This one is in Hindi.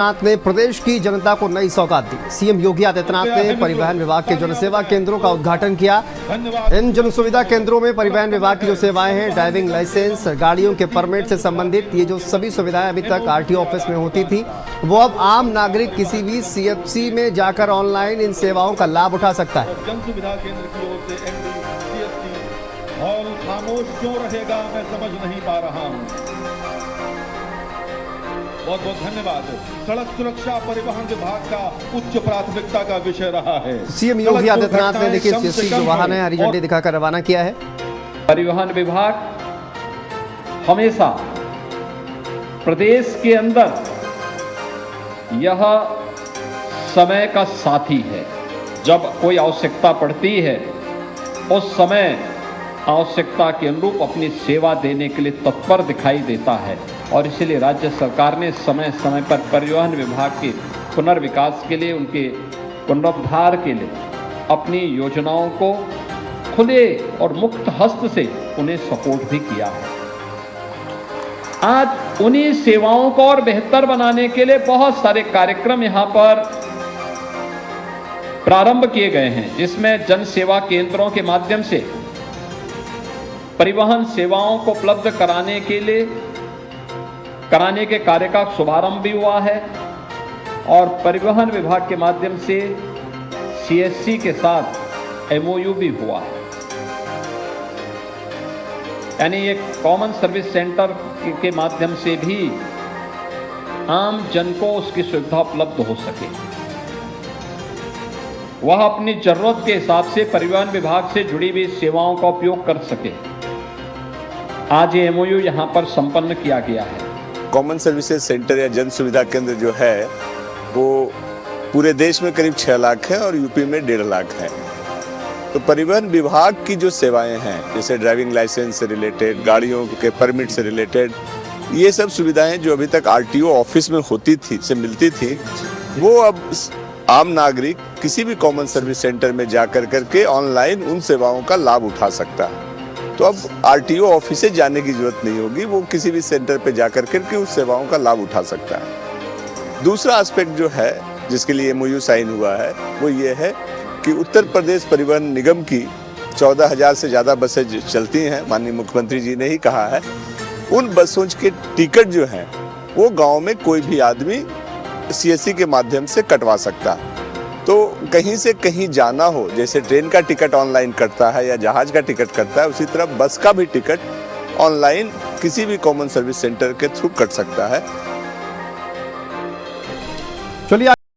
आदित्यनाथ ने प्रदेश की जनता को नई सौगात दी। सीएम योगी आदित्यनाथ ने परिवहन विभाग के जनसेवा केंद्रों का उद्घाटन किया। इन जनसुविधा केंद्रों में परिवहन विभाग की जो सेवाएं हैं, ड्राइविंग लाइसेंस, गाड़ियों के परमिट से संबंधित ये जो सभी सुविधाएं अभी तक आरटीओ ऑफिस में होती थी, वो अब आम नागरिक किसी भी सीएफसी में जाकर ऑनलाइन इन सेवाओं का लाभ उठा सकता है। जनसुविधा केंद्र की ओर से सीएफसी हॉल खामोश क्यों रहेगा, मैं समझ नहीं पा रहा हूं। बहुत बहुत धन्यवाद। सड़क सुरक्षा परिवहन विभाग का उच्च प्राथमिकता का विषय रहा है। सीएम योगी आदित्यनाथ ने देखिए सीएससी जो वाहन है हरी झंडी दिखाकर रवाना किया है। परिवहन विभाग हमेशा प्रदेश के अंदर यह समय का साथी है। जब कोई आवश्यकता पड़ती है उस समय आवश्यकता के अनुरूप अपनी सेवा देने के लिए तत्पर दिखाई देता है और इसलिए राज्य सरकार ने समय समय पर परिवहन विभाग के पुनर्विकास के लिए, उनके पुनरुद्धार के लिए अपनी योजनाओं को खुले और मुक्त हस्त से उन्हें सपोर्ट भी किया है। आज उन्हीं सेवाओं को और बेहतर बनाने के लिए बहुत सारे कार्यक्रम यहां पर प्रारंभ किए गए हैं, जिसमें जन सेवा केंद्रों के माध्यम से परिवहन सेवाओं को उपलब्ध कराने के कार्य का शुभारंभ भी हुआ है और परिवहन विभाग के माध्यम से सीएससी के साथ एमओयू भी हुआ है। यानी एक कॉमन सर्विस सेंटर के माध्यम से भी आम जन को उसकी सुविधा उपलब्ध हो सके, वह अपनी जरूरत के हिसाब से परिवहन विभाग से जुड़ी हुई सेवाओं का उपयोग कर सके। आज ये एमओयू यहां पर संपन्न किया गया है। कॉमन सर्विसेज सेंटर या जन सुविधा केंद्र जो है वो पूरे देश में करीब 6 लाख है और यूपी में 1.5 लाख है। तो परिवहन विभाग की जो सेवाएं हैं, जैसे ड्राइविंग लाइसेंस से रिलेटेड, गाड़ियों के परमिट से रिलेटेड, ये सब सुविधाएं जो अभी तक आरटीओ ऑफिस में होती थी, से मिलती थी, वो अब आम नागरिक किसी भी कॉमन सर्विस सेंटर में जाकर करके ऑनलाइन उन सेवाओं का लाभ उठा सकता है। तो अब आरटीओ ऑफिस से जाने की जरूरत नहीं होगी, वो किसी भी सेंटर पे जाकर करके उस सेवाओं का लाभ उठा सकता है। दूसरा एस्पेक्ट जो है जिसके लिए एमओयू साइन हुआ है वो ये है कि उत्तर प्रदेश परिवहन निगम की 14,000 से ज़्यादा बसें चलती हैं, माननीय मुख्यमंत्री जी ने ही कहा है। उन बसों के टिकट जो हैं वो गाँव में कोई भी आदमी सीएससी के माध्यम से कटवा सकता है। तो कहीं से कहीं जाना हो, जैसे ट्रेन का टिकट ऑनलाइन कटता है या जहाज का टिकट कटता है, उसी तरह बस का भी टिकट ऑनलाइन किसी भी कॉमन सर्विस सेंटर के थ्रू कट सकता है। चलिए